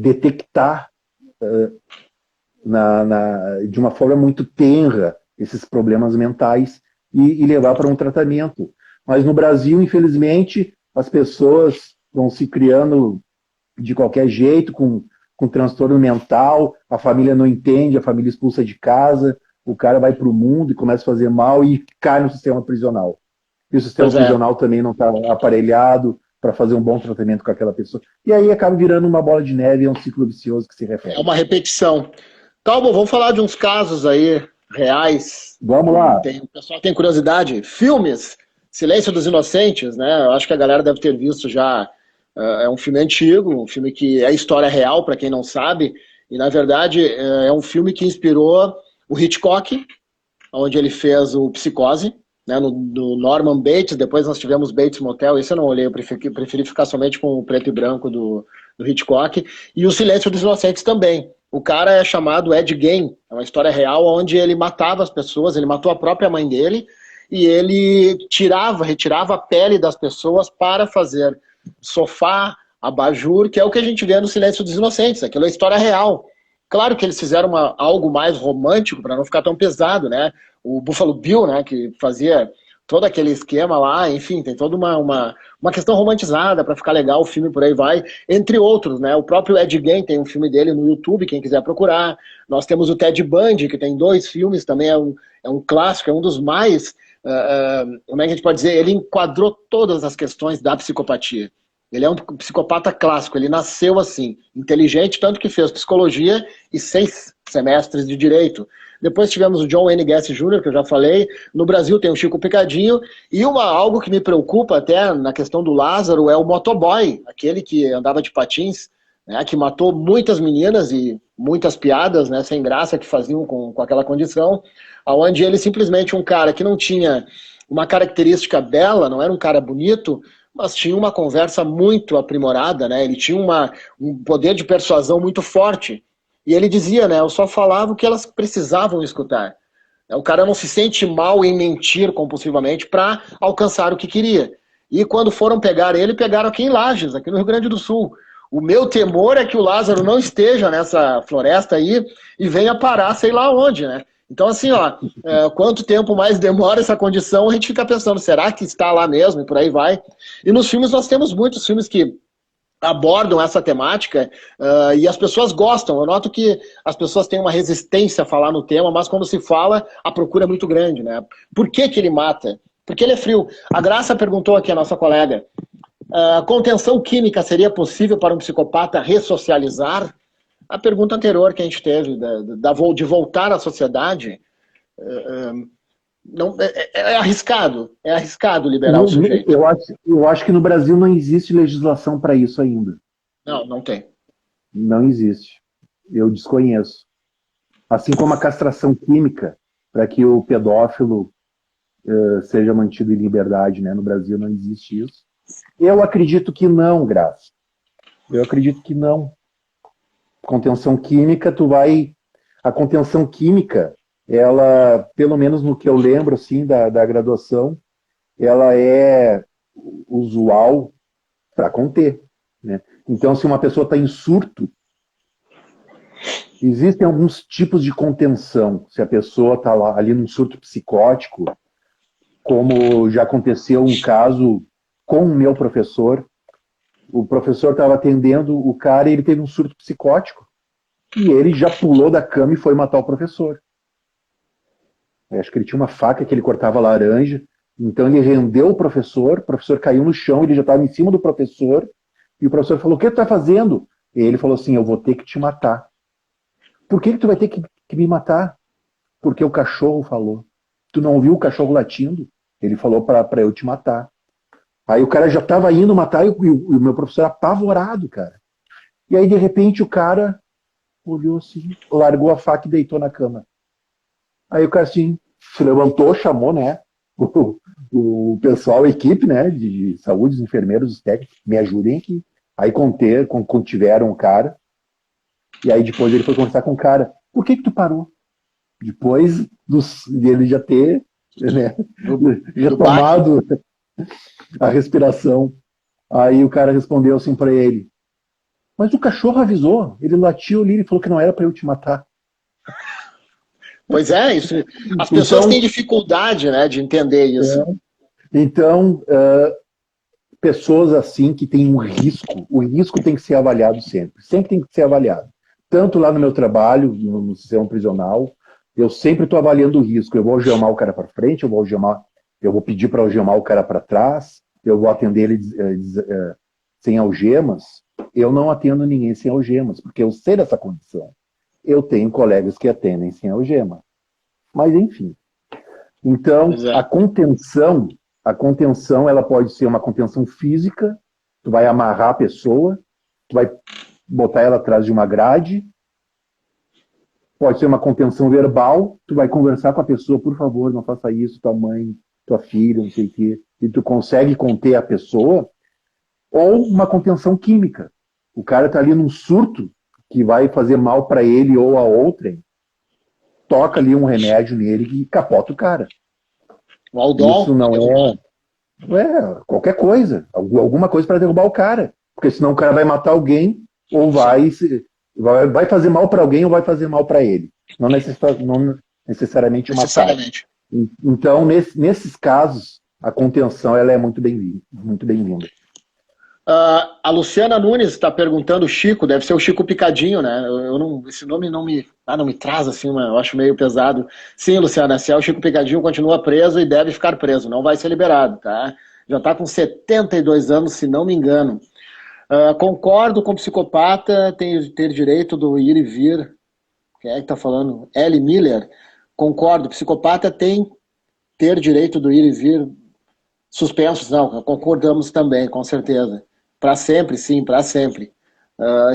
detectar de uma forma muito tenra esses problemas mentais e levar para um tratamento. Mas no Brasil, infelizmente, as pessoas vão se criando de qualquer jeito, com transtorno mental, a família não entende, a família expulsa de casa, o cara vai para o mundo e começa a fazer mal e cai no sistema prisional. E o sistema prisional também não está aparelhado, para fazer um bom tratamento com aquela pessoa. E aí acaba virando uma bola de neve, é um ciclo vicioso que se repete. É uma repetição. Calma, vamos falar de uns casos aí reais. Vamos lá. O pessoal tem curiosidade. Filmes, Silêncio dos Inocentes, né? Eu acho que a galera deve ter visto já. É um filme antigo, um filme que é história real, para quem não sabe. E, na verdade, é um filme que inspirou o Hitchcock, onde ele fez o Psicose, né, do Norman Bates. Depois nós tivemos Bates Motel. Esse eu não olhei, eu preferi ficar somente com o preto e branco do Hitchcock. E o Silêncio dos Inocentes também. O cara é chamado Ed Gein, é uma história real onde ele matava as pessoas, ele matou a própria mãe dele e ele retirava a pele das pessoas para fazer sofá, abajur, que é o que a gente vê no Silêncio dos Inocentes. Aquilo é história real. Claro que eles fizeram algo mais romântico para não ficar tão pesado, né? O Buffalo Bill, né, que fazia todo aquele esquema lá, enfim, tem toda uma questão romantizada para ficar legal o filme, por aí vai, entre outros, né? O próprio Ed Gein tem um filme dele no YouTube, quem quiser procurar. Nós temos o Ted Bundy, que tem 2 filmes, também é um clássico, é um dos mais, como é que a gente pode dizer, ele enquadrou todas as questões da psicopatia. Ele é um psicopata clássico, ele nasceu assim, inteligente, tanto que fez psicologia e 6 semestres de direito. Depois tivemos o John Wayne Gacy Jr., que eu já falei. No Brasil tem o Chico Picadinho. E algo que me preocupa até na questão do Lázaro é o motoboy, aquele que andava de patins, né, que matou muitas meninas e muitas piadas, né, sem graça que faziam com aquela condição, onde ele simplesmente, um cara que não tinha uma característica bela, não era um cara bonito, mas tinha uma conversa muito aprimorada, né? Ele tinha um poder de persuasão muito forte. E ele dizia, né, eu só falava o que elas precisavam escutar. O cara não se sente mal em mentir compulsivamente para alcançar o que queria. E quando foram pegar ele, pegaram aqui em Lages, aqui no Rio Grande do Sul. O meu temor é que o Lázaro não esteja nessa floresta aí e venha parar sei lá onde, né? Então, assim, ó, quanto tempo mais demora essa condição, a gente fica pensando, será que está lá mesmo? E por aí vai. E nos filmes nós temos muitos filmes que abordam essa temática e as pessoas gostam. Eu noto que as pessoas têm uma resistência a falar no tema, mas quando se fala, a procura é muito grande, né? Por que ele mata? Porque ele é frio. A Graça perguntou aqui, a nossa colega, contenção química seria possível para um psicopata ressocializar? A pergunta anterior que a gente teve, de voltar à sociedade, não, é arriscado liberar o sujeito. Eu acho que no Brasil não existe legislação para isso ainda. Não tem. Não existe. Eu desconheço. Assim como a castração química, para que o pedófilo seja mantido em liberdade, né? No Brasil não existe isso. Eu acredito que não, Graça. Eu acredito que não. Contenção química, a contenção química, ela, pelo menos no que eu lembro, assim, da graduação, ela é usual para conter, né? Então, se uma pessoa está em surto, existem alguns tipos de contenção. Se a pessoa está ali num surto psicótico, como já aconteceu um caso com o meu professor, o professor estava atendendo o cara e ele teve um surto psicótico. E ele já pulou da cama e foi matar o professor. Eu acho que ele tinha uma faca que ele cortava laranja. Então ele rendeu o professor caiu no chão, ele já estava em cima do professor. E o professor falou, o que tu está fazendo? E ele falou assim, eu vou ter que te matar. Por que tu vai ter que me matar? Porque o cachorro falou. Tu não ouviu o cachorro latindo? Ele falou para eu te matar. Aí o cara já estava indo matar e o meu professor apavorado, cara. E aí, de repente, o cara olhou assim, largou a faca e deitou na cama. Aí o cara assim, se levantou, chamou, né, o pessoal, a equipe, né, de saúde, os enfermeiros, os técnicos, me ajudem aqui. Aí contiveram o cara. E aí depois ele foi conversar com o cara. Por que tu parou? Depois dele já ter, né, já tomado a respiração. Aí o cara respondeu assim para ele, mas o cachorro avisou, ele latiu ali, ele falou que não era para eu te matar. Pois é, isso. As pessoas têm dificuldade, né, de entender isso. Então, pessoas assim que têm um risco, o risco tem que ser avaliado sempre tem que ser avaliado. Tanto lá no meu trabalho, no sistema prisional, eu sempre estou avaliando o risco. Eu vou algemar o cara para frente, eu vou pedir para algemar o cara para trás, eu vou atender ele sem algemas, eu não atendo ninguém sem algemas, porque eu sei dessa condição. Eu tenho colegas que atendem sem algema. Mas, enfim. Então, a contenção, ela pode ser uma contenção física, tu vai amarrar a pessoa, tu vai botar ela atrás de uma grade, pode ser uma contenção verbal, tu vai conversar com a pessoa, por favor, não faça isso, tua mãe, tua filha, não sei o quê, e tu consegue conter a pessoa, ou uma contenção química. O cara tá ali num surto que vai fazer mal para ele ou a outrem, toca ali um remédio nele e capota o cara. O Aldol. Isso não qualquer coisa, alguma coisa para derrubar o cara, porque senão o cara vai matar alguém ou vai fazer mal para alguém ou vai fazer mal para ele. Não necessariamente matar. Então, nesses casos, a contenção ela é muito bem-vinda. Muito bem-vinda. A Luciana Nunes está perguntando, o Chico, deve ser o Chico Picadinho, né? Esse nome não me traz assim, eu acho meio pesado. Sim, Luciana, se é o Chico Picadinho, continua preso e deve ficar preso, não vai ser liberado, tá? Já está com 72 anos, se não me engano. Concordo com o psicopata ter direito do ir e vir. Quem é que está falando? Ellie Miller. Concordo, psicopata tem ter direito do ir e vir. Suspensos, não, concordamos também, com certeza. Para sempre, sim, para sempre.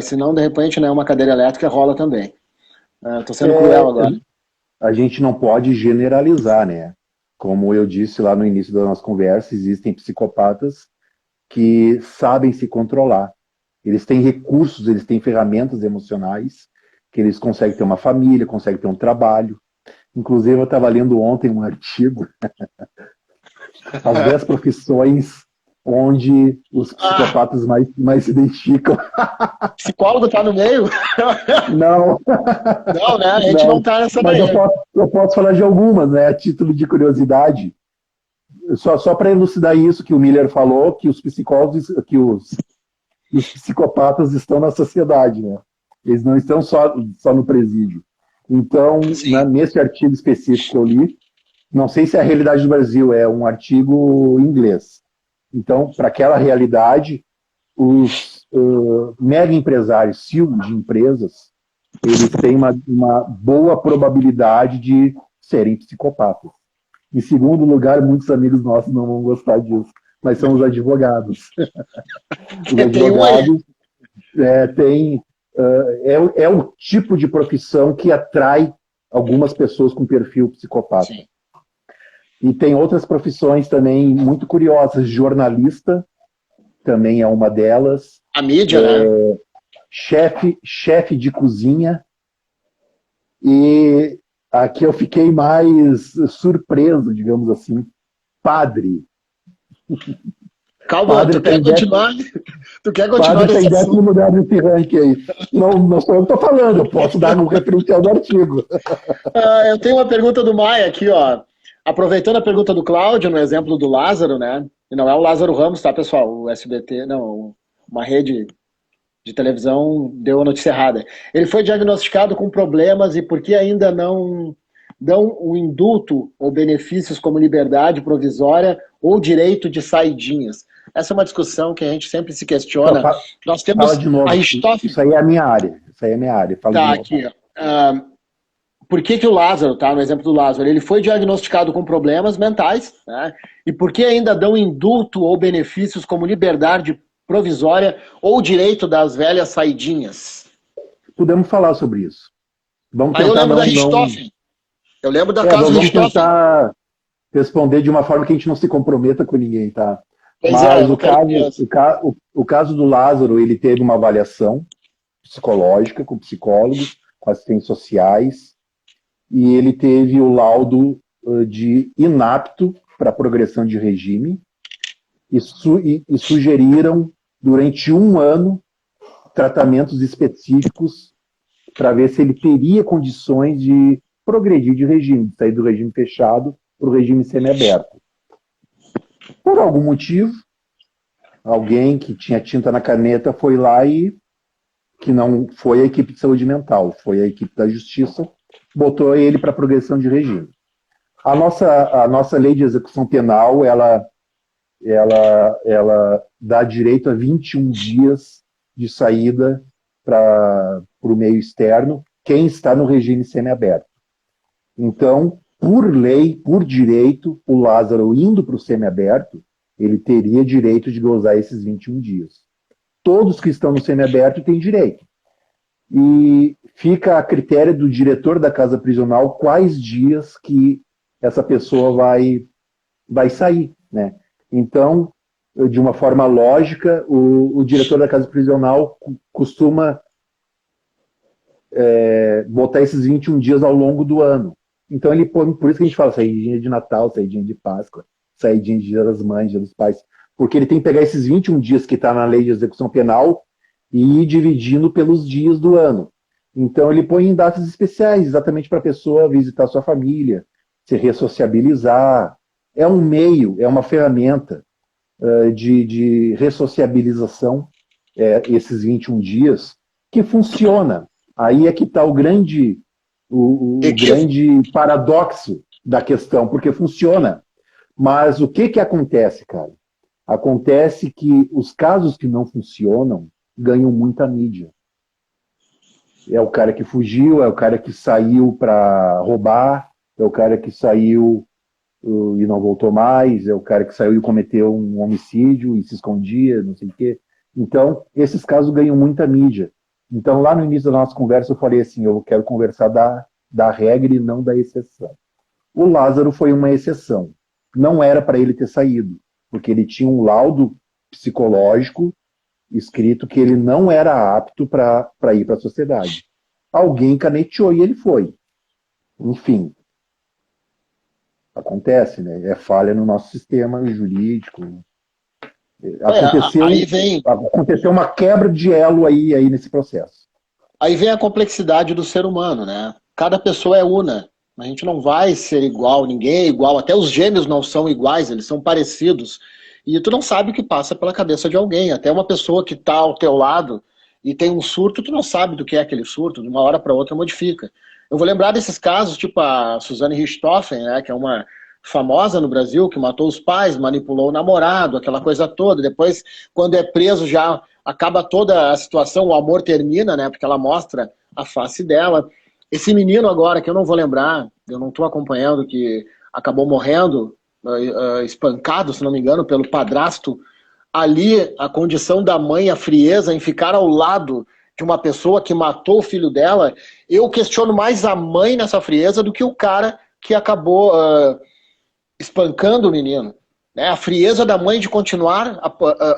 Senão, de repente, né, uma cadeira elétrica rola também. Estou sendo cruel agora. A gente não pode generalizar, né? Como eu disse lá no início da nossa conversa, existem psicopatas que sabem se controlar. Eles têm recursos, eles têm ferramentas emocionais, que eles conseguem ter uma família, conseguem ter um trabalho. Inclusive, eu estava lendo ontem um artigo, as 10 profissões onde os psicopatas mais se identificam. Psicólogo está no meio? Não. Não, né? A gente não está nessa Mas eu posso falar de algumas, né? A título de curiosidade. Só para elucidar isso que o Miller falou, que os psicólogos, que os psicopatas estão na sociedade, né? Eles não estão só no presídio. Então, nesse artigo específico que eu li, não sei se a realidade do Brasil é um artigo em inglês. Então, para aquela realidade, os mega empresários, CEOs de empresas, eles têm uma boa probabilidade de serem psicopatas. Em segundo lugar, muitos amigos nossos não vão gostar disso, mas são os advogados. Os advogados é o tipo de profissão que atrai algumas pessoas com perfil psicopata. Sim. E tem outras profissões também muito curiosas. Jornalista também é uma delas. A mídia, né? Chefe de cozinha. E aqui eu fiquei mais surpreso, digamos assim. Padre. Calma, tu quer continuar Padre tem 10º lugar nesse ranking aí. Não sou eu que estou falando, eu posso dar um referencial do artigo. Eu tenho uma pergunta do Maia aqui, ó. Aproveitando a pergunta do Cláudio, no exemplo do Lázaro, né? E não é o Lázaro Ramos, tá, pessoal? O SBT, não, uma rede de televisão deu a notícia errada. Ele foi diagnosticado com problemas e por que ainda não dão o indulto ou benefícios como liberdade provisória ou direito de saidinhas? Essa é uma discussão que a gente sempre se questiona. Então, nós temos fala de novo. Isso aí é a minha área. Fala tá, de novo. Aqui, por que o Lázaro, tá? No exemplo do Lázaro, ele foi diagnosticado com problemas mentais, né? E por que ainda dão indulto ou benefícios como liberdade provisória ou direito das velhas saidinhas? Podemos falar sobre isso. Vamos tentar eu lembro da Richthofen. Eu lembro da casa Vamos Richthofen. tentar responder de uma forma que a gente não se comprometa com ninguém, tá? Pois mas o caso do Lázaro, ele teve uma avaliação psicológica com psicólogos, com assistentes sociais, e ele teve o laudo de inapto para progressão de regime e sugeriram, durante 1 ano, tratamentos específicos para ver se ele teria condições de progredir de regime, de sair do regime fechado para o regime semiaberto. Por algum motivo, alguém que tinha tinta na caneta foi lá e, que não foi a equipe de saúde mental, foi a equipe da justiça, botou ele para progressão de regime. A nossa lei de execução penal, ela ela dá direito a 21 dias de saída para o meio externo, quem está no regime semiaberto. Então, por lei, por direito, o Lázaro indo para o semiaberto, ele teria direito de gozar esses 21 dias. Todos que estão no semiaberto têm direito. E fica a critério do diretor da casa prisional quais dias que essa pessoa vai sair, né? Então, de uma forma lógica, o diretor da casa prisional costuma botar esses 21 dias ao longo do ano. Então ele põe, por isso que a gente fala saidinha de Natal, saidinha de Páscoa, saidinha de Dia das Mães, Dia dos Pais, porque ele tem que pegar esses 21 dias que está na lei de execução penal e ir dividindo pelos dias do ano. Então ele põe em datas especiais, exatamente para a pessoa visitar sua família, se ressociabilizar. É um meio, é uma ferramenta de ressociabilização, esses 21 dias, que funciona. Aí é que está o grande paradoxo da questão, porque funciona. Mas o que acontece, cara? Acontece que os casos que não funcionam ganham muita mídia. É o cara que fugiu, é o cara que saiu para roubar, é o cara que saiu e não voltou mais, é o cara que saiu e cometeu um homicídio e se escondia, não sei o quê. Então, esses casos ganham muita mídia. Então, lá no início da nossa conversa, eu falei assim, eu quero conversar da regra e não da exceção. O Lázaro foi uma exceção. Não era para ele ter saído, porque ele tinha um laudo psicológico escrito que ele não era apto para ir para a sociedade. Alguém caneteou e ele foi. Enfim, acontece, né? É falha no nosso sistema jurídico. Aconteceu uma quebra de elo aí nesse processo. Aí vem a complexidade do ser humano, né? Cada pessoa é una. A gente não vai ser igual, ninguém é igual. Até os gêmeos não são iguais, eles são parecidos. E tu não sabe o que passa pela cabeça de alguém. Até uma pessoa que está ao teu lado e tem um surto, tu não sabe do que é aquele surto. De uma hora para outra modifica. Eu vou lembrar desses casos, tipo a Suzane Richthofen, né, que é uma famosa no Brasil, que matou os pais, manipulou o namorado, aquela coisa toda. Depois, quando é preso, já acaba toda a situação, o amor termina, né, porque ela mostra a face dela. Esse menino agora, que eu não vou lembrar, eu não estou acompanhando, que acabou morrendo, espancado, se não me engano, pelo padrasto, ali a condição da mãe, a frieza em ficar ao lado de uma pessoa que matou o filho dela, eu questiono mais a mãe nessa frieza do que o cara que acabou espancando o menino. Né? A frieza da mãe de continuar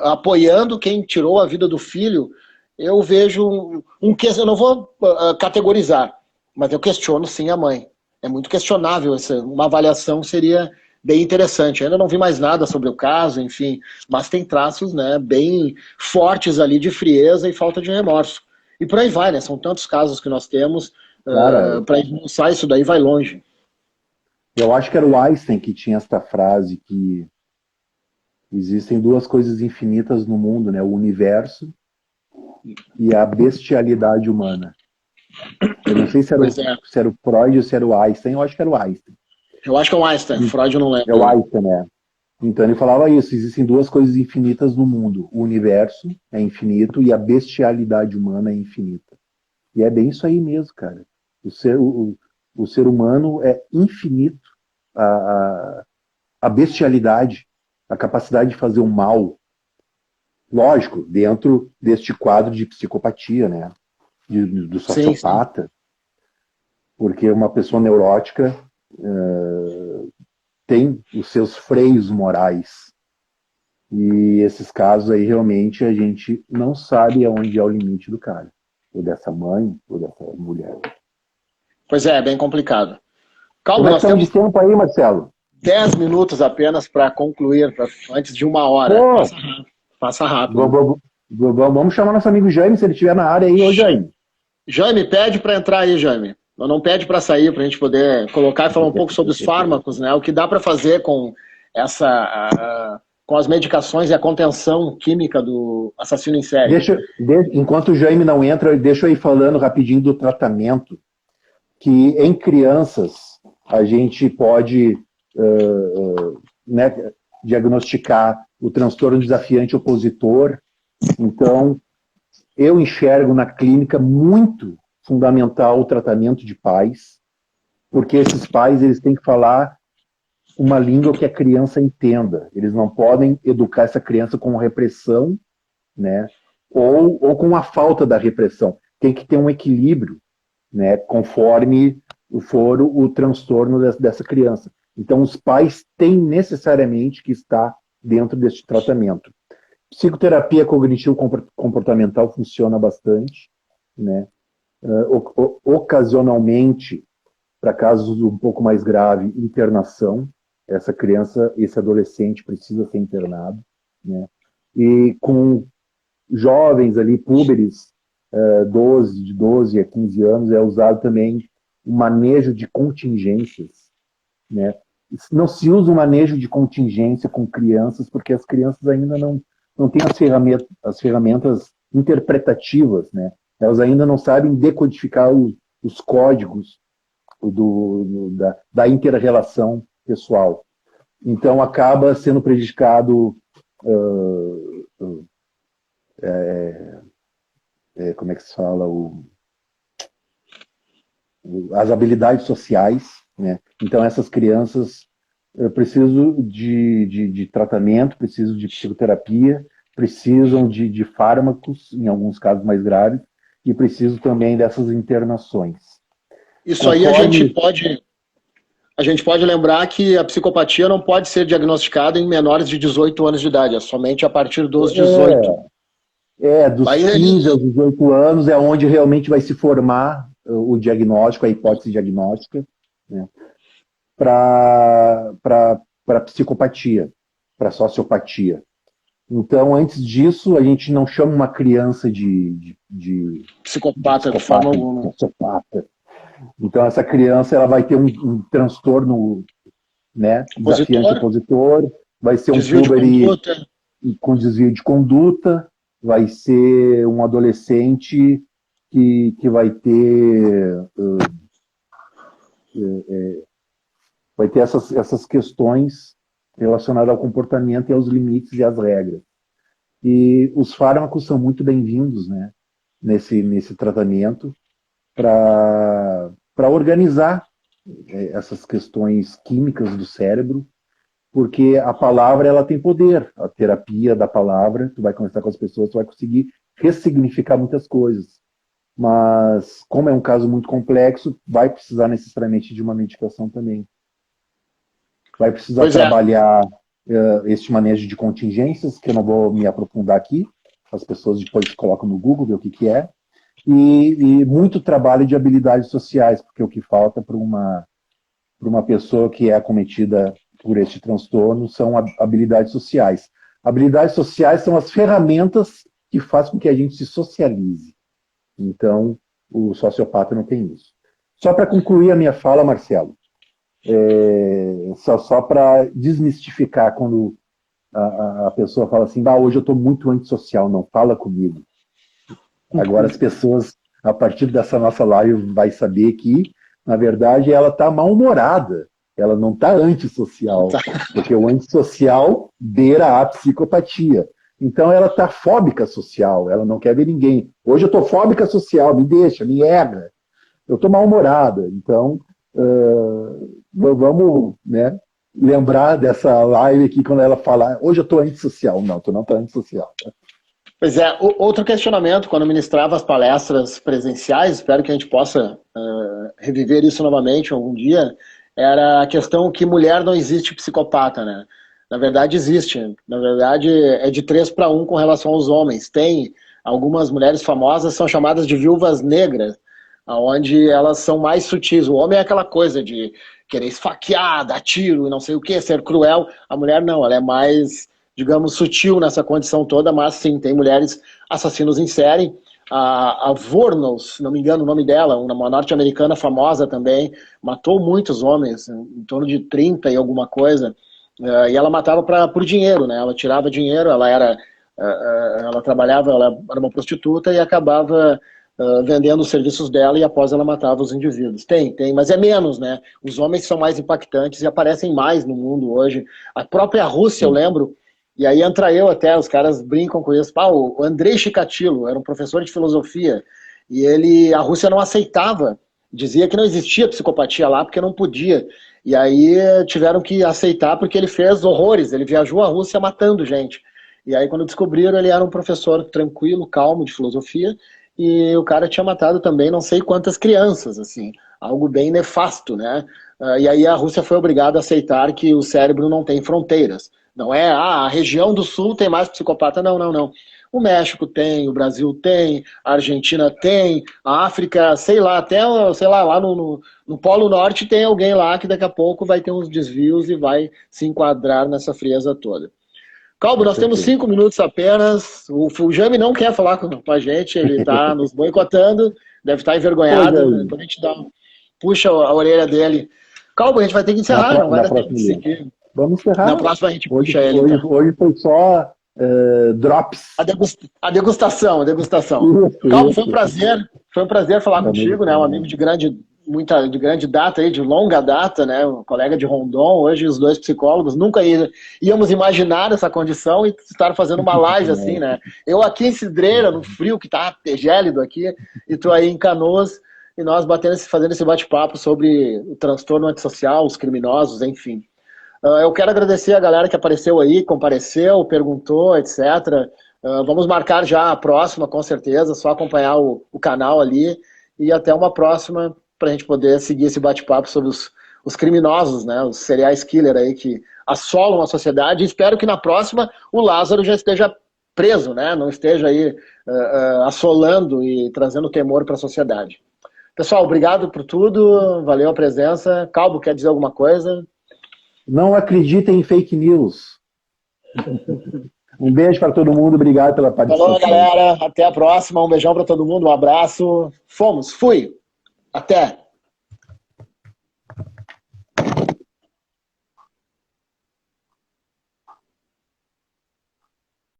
apoiando quem tirou a vida do filho, eu vejo eu não vou categorizar, mas eu questiono sim a mãe. É muito questionável, uma avaliação seria bem interessante. Eu ainda não vi mais nada sobre o caso, enfim, mas tem traços, né, bem fortes ali de frieza e falta de remorso. E por aí vai, né? São tantos casos que nós temos, para esmiuçar isso daí vai longe. Eu acho que era o Einstein que tinha esta frase que existem duas coisas infinitas no mundo, né? O universo e a bestialidade humana. Eu não sei se era o Freud ou se era o Einstein, eu acho que era o Einstein. Eu acho que é o Einstein, Freud eu não lembro. É o Einstein, né? Então ele falava isso, existem duas coisas infinitas no mundo. O universo é infinito e a bestialidade humana é infinita. E é bem isso aí mesmo, cara. O ser humano é infinito. A bestialidade, a capacidade de fazer o mal, lógico, dentro deste quadro de psicopatia, né? Do sociopata. Sim. Porque uma pessoa neurótica tem os seus freios morais. E esses casos aí, realmente, a gente não sabe aonde é o limite do cara. Ou dessa mãe, ou dessa mulher. Pois é bem complicado. Calma, como é que estamos de tempo aí, Marcelo? 10 minutos apenas para concluir, antes de 1 hora. Passa rápido. Vamos chamar nosso amigo Jaime, se ele estiver na área aí. Ô, Jaime. Jaime, pede para entrar aí, Jaime. Não pede para sair, para a gente poder colocar e falar um pouco sobre os fármacos, né? O que dá para fazer com com as medicações e a contenção química do assassino em série. Enquanto o Jaime não entra, deixa eu ir falando rapidinho do tratamento, que em crianças a gente pode diagnosticar o transtorno desafiante opositor. Então, eu enxergo na clínica muito fundamental o tratamento de pais, porque esses pais eles têm que falar uma língua que a criança entenda. Eles não podem educar essa criança com repressão, né? Ou com a falta da repressão. Tem que ter um equilíbrio, né? Conforme for o transtorno dessa criança. Então, os pais têm necessariamente que estar dentro deste tratamento. Psicoterapia cognitivo-comportamental funciona bastante, né? Ocasionalmente, para casos um pouco mais graves, internação. Essa criança, esse adolescente precisa ser internado, né? E com jovens ali, púberes, de 12 a 15 anos, é usado também o manejo de contingências, né? Não se usa o manejo de contingência com crianças, porque as crianças ainda não têm as ferramentas interpretativas, né? Elas ainda não sabem decodificar os códigos da inter-relação pessoal. Então, acaba sendo prejudicado como é que se fala? As habilidades sociais, né? Então, essas crianças precisam de tratamento, precisam de psicoterapia, precisam de fármacos, em alguns casos mais graves, e precisam também dessas internações. Isso aí a gente pode lembrar que a psicopatia não pode ser diagnosticada em menores de 18 anos de idade, é somente a partir dos 18. Dos 15 aos 18 anos é onde realmente vai se formar o diagnóstico, a hipótese diagnóstica, né, para psicopatia, para sociopatia. Então, antes disso, a gente não chama uma criança de psicopata de forma alguma. Sociopata. Então, essa criança ela vai ter um transtorno, né, desafiante opositor, vai ser um púbere com desvio de conduta, vai ser um adolescente que vai ter essas questões relacionadas ao comportamento e aos limites e às regras. E os fármacos são muito bem-vindos, né, nesse tratamento para organizar essas questões químicas do cérebro, porque a palavra ela tem poder. A terapia da palavra, tu vai conversar com as pessoas, tu vai conseguir ressignificar muitas coisas. Mas, como é um caso muito complexo, vai precisar necessariamente de uma medicação também. Vai precisar trabalhar este manejo de contingências, que eu não vou me aprofundar aqui. As pessoas depois colocam no Google, ver o que é. E muito trabalho de habilidades sociais, porque o que falta para uma pessoa que é acometida por este transtorno são habilidades sociais. Habilidades sociais são as ferramentas que fazem com que a gente se socialize. Então, o sociopata não tem isso. Só para concluir a minha fala, Marcelo, só para desmistificar quando a pessoa fala assim, hoje eu estou muito antissocial, não fala comigo. Agora as pessoas, a partir dessa nossa live, vai saber que, na verdade, ela está mal-humorada. Ela não está antissocial, porque o antissocial beira a psicopatia. Então ela está fóbica social, ela não quer ver ninguém. Hoje eu estou fóbica social, me deixa, me erra. Eu estou mal-humorada. Então, vamos, né, lembrar dessa live aqui quando ela falar, hoje eu estou antissocial. Não, tu não está antissocial. Pois é, outro questionamento, quando eu ministrava as palestras presenciais, espero que a gente possa reviver isso novamente algum dia, era a questão que mulher não existe psicopata, né? Na verdade existe, na verdade é de 3-1 com relação aos homens. Tem algumas mulheres famosas, são chamadas de viúvas negras, onde elas são mais sutis. O homem é aquela coisa de querer esfaquear, dar tiro e não sei o que, ser cruel. A mulher não, ela é mais, digamos, sutil nessa condição toda, mas sim, tem mulheres assassinos em série. A Vournos, se não me engano o nome dela, uma norte-americana famosa também, matou muitos homens, em torno de 30 e alguma coisa, e ela matava por dinheiro, né? Ela tirava dinheiro, ela trabalhava, ela era uma prostituta e acabava vendendo os serviços dela e após ela matava os indivíduos. Tem, mas é menos, né? Os homens são mais impactantes e aparecem mais no mundo hoje. A própria Rússia, eu lembro, E aí entra eu até, os caras brincam com isso. Pá, o Andrei Chikatilo era um professor de filosofia, e a Rússia não aceitava, dizia que não existia psicopatia lá porque não podia. E aí tiveram que aceitar porque ele fez horrores, ele viajou a Rússia matando gente. E aí quando descobriram, ele era um professor tranquilo, calmo de filosofia, e o cara tinha matado também não sei quantas crianças, assim, algo bem nefasto, né? E aí a Rússia foi obrigada a aceitar que o cérebro não tem fronteiras. Não é, a região do sul tem mais psicopata, não, não, não. O México tem, o Brasil tem, a Argentina tem, a África, sei lá, até, sei lá no Polo Norte tem alguém lá que daqui a pouco vai ter uns desvios e vai se enquadrar nessa frieza toda. Calbo, nós temos 5 minutos apenas. O Jame não quer falar com a gente, ele está nos boicotando, deve estar envergonhado. Depois a gente puxa a orelha dele. Calbo, a gente vai ter que encerrar, não vai dar tempo de seguir. Vamos encerrar. Na próxima a gente puxa ele. Hoje foi só drops. A degustação. Isso, Calbo, foi um prazer falar contigo, né? Um amigo de grande data aí, de longa data, né? Um colega de Rondon, hoje os dois psicólogos, nunca íamos imaginar essa condição e estar fazendo uma live assim, né? Eu aqui em Cidreira, no frio, que tá gélido aqui, e tu aí em Canoas, e nós fazendo esse bate-papo sobre o transtorno antissocial, os criminosos, enfim. Eu quero agradecer a galera que apareceu aí, compareceu, perguntou, etc. Vamos marcar já a próxima, com certeza, só acompanhar o canal ali, e até uma próxima, para a gente poder seguir esse bate-papo sobre os criminosos, né, os serial killer aí que assolam a sociedade. E espero que na próxima o Lázaro já esteja preso, né, não esteja aí assolando e trazendo temor para a sociedade. Pessoal, obrigado por tudo, valeu a presença. Calbo, quer dizer alguma coisa? Não acreditem em fake news. Um beijo para todo mundo, obrigado pela participação. Falou, galera, até a próxima, um beijão para todo mundo, um abraço. Fomos, fui. Até!